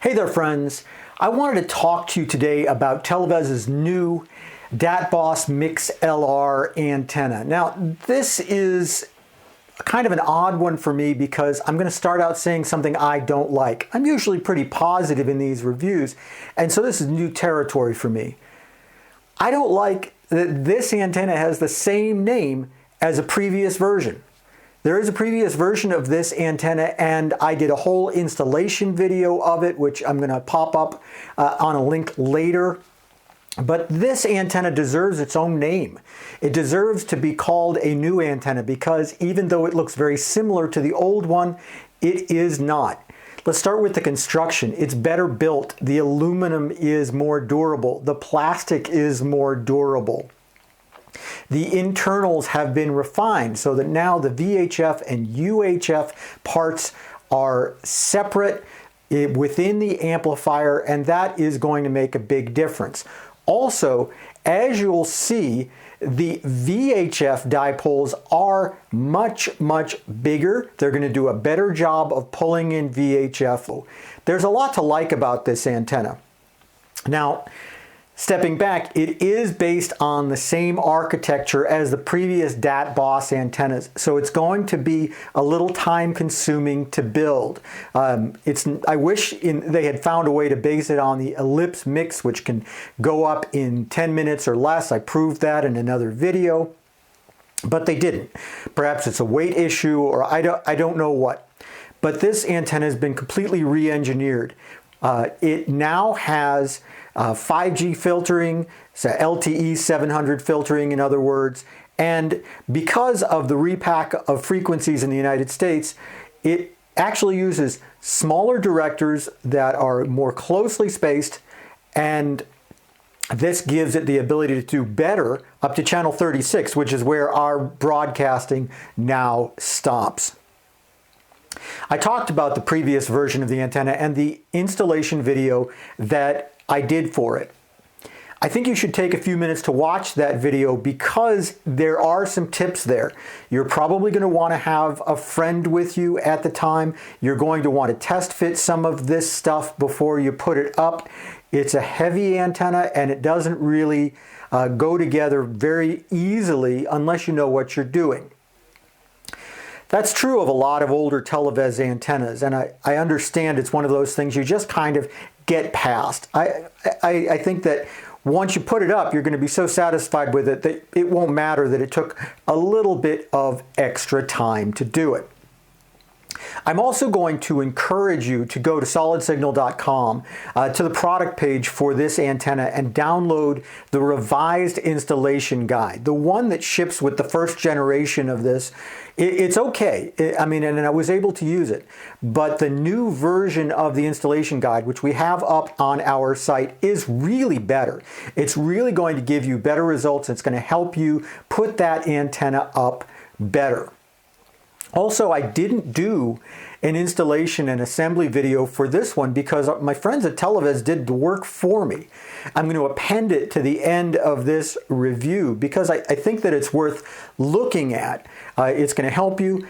Hey there, friends. I wanted to talk to you today about Televes's new DATBOSS Mix LR antenna. Now, this is kind of an odd one for me because I'm going to start out saying something I don't like. I'm usually pretty positive in these reviews, and so this is new territory for me. I don't like that this antenna has the same name as a previous version. There is a previous version of this antenna, and I did a whole installation video of it, which I'm going to pop up on a link later. But this antenna deserves its own name. It deserves to be called a new antenna because even though it looks very similar to the old one, it is not. Let's start with the construction. It's better built. The aluminum is more durable. The plastic is more durable. The internals have been refined so that now the VHF and UHF parts are separate within the amplifier, and that is going to make a big difference. Also, as you'll see, the VHF dipoles are much bigger. They're going to do a better job of pulling in VHF. There's a lot to like about this antenna. Now, stepping back, it is based on the same architecture as the previous DATBOSS antennas, so it's going to be a little time consuming to build. I wish they had found a way to base it on the Ellipse Mix, which can go up in 10 minutes or less. I proved that in another video, but they didn't. Perhaps it's a weight issue, or I don't know what. But this antenna has been completely re-engineered. It now has 5G filtering, so LTE 700 filtering in other words, and because of the repack of frequencies in the United States, it actually uses smaller directors that are more closely spaced, and this gives it the ability to do better up to channel 36, which is where our broadcasting now stops. I talked about the previous version of the antenna and the installation video that I did for it. I think you should take a few minutes to watch that video because there are some tips there. You're probably going to want to have a friend with you at the time. You're going to want to test fit some of this stuff before you put it up. It's a heavy antenna and it doesn't really go together very easily unless you know what you're doing. That's true of a lot of older Televes antennas, and I understand it's one of those things you just kind of get past. I think that once you put it up, you're going to be so satisfied with it that it won't matter that it took a little bit of extra time to do it. I'm also going to encourage you to go to solidsignal.com to the product page for this antenna and download the revised installation guide, the one that ships with the first generation of this. It's okay. And I was able to use it, but the new version of the installation guide, which we have up on our site, is really better. It's really going to give you better results. It's going to help you put that antenna up better. Also, I didn't do an installation and assembly video for this one because my friends at Televes did the work for me. I'm going to append it to the end of this review because I think that it's worth looking at. It's going to help you.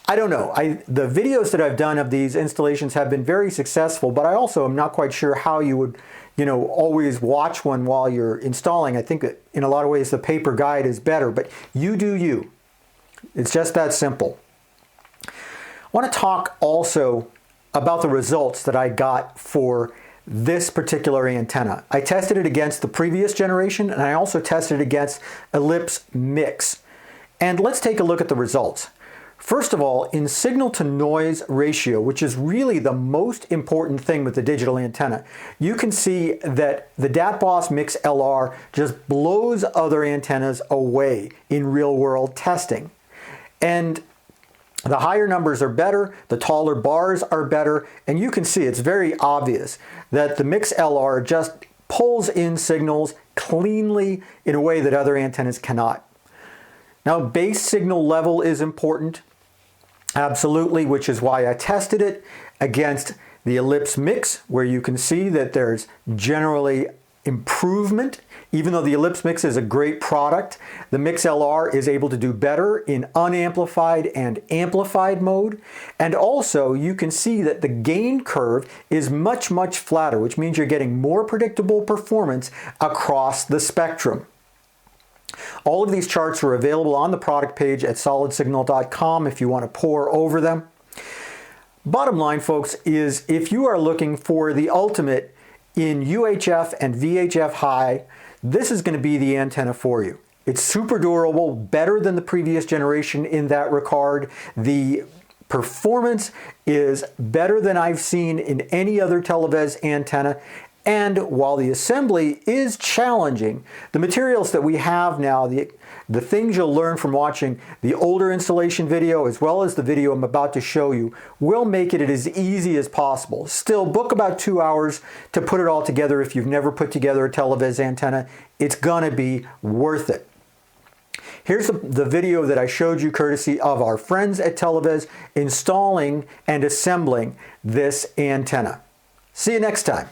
I don't know. The videos that I've done of these installations have been very successful, but I also am not quite sure how you would, always watch one while you're installing. I think that in a lot of ways the paper guide is better, but you do you. It's just that simple. I want to talk also about the results that I got for this particular antenna. I tested it against the previous generation, and I also tested it against Ellipse Mix. And let's take a look at the results. First of all, in signal to noise ratio, which is really the most important thing with the digital antenna, you can see that the DATBOSS Mix LR just blows other antennas away in real world testing. And the higher numbers are better, the taller bars are better, and you can see it's very obvious that the Mix LR just pulls in signals cleanly in a way that other antennas cannot. Now, base signal level is important, absolutely, which is why I tested it against the Ellipse Mix, where you can see that there's generally improvement. Even though the Ellipse Mix is a great product, the Mix LR is able to do better in unamplified and amplified mode. And also you can see that the gain curve is much, much flatter, which means you're getting more predictable performance across the spectrum. All of these charts are available on the product page at solidsignal.com if you want to pore over them. Bottom line, folks, is if you are looking for the ultimate in UHF and VHF high, this is going to be the antenna for you. It's super durable, better than the previous generation in that regard. The performance is better than I've seen in any other Televes antenna. And while the assembly is challenging, the materials that we have now, the things you'll learn from watching the older installation video as well as the video I'm about to show you will make it as easy as possible. Still, book about 2 hours to put it all together if you've never put together a Televes antenna. It's gonna be worth it. Here's the video that I showed you courtesy of our friends at Televes installing and assembling this antenna. See you next time.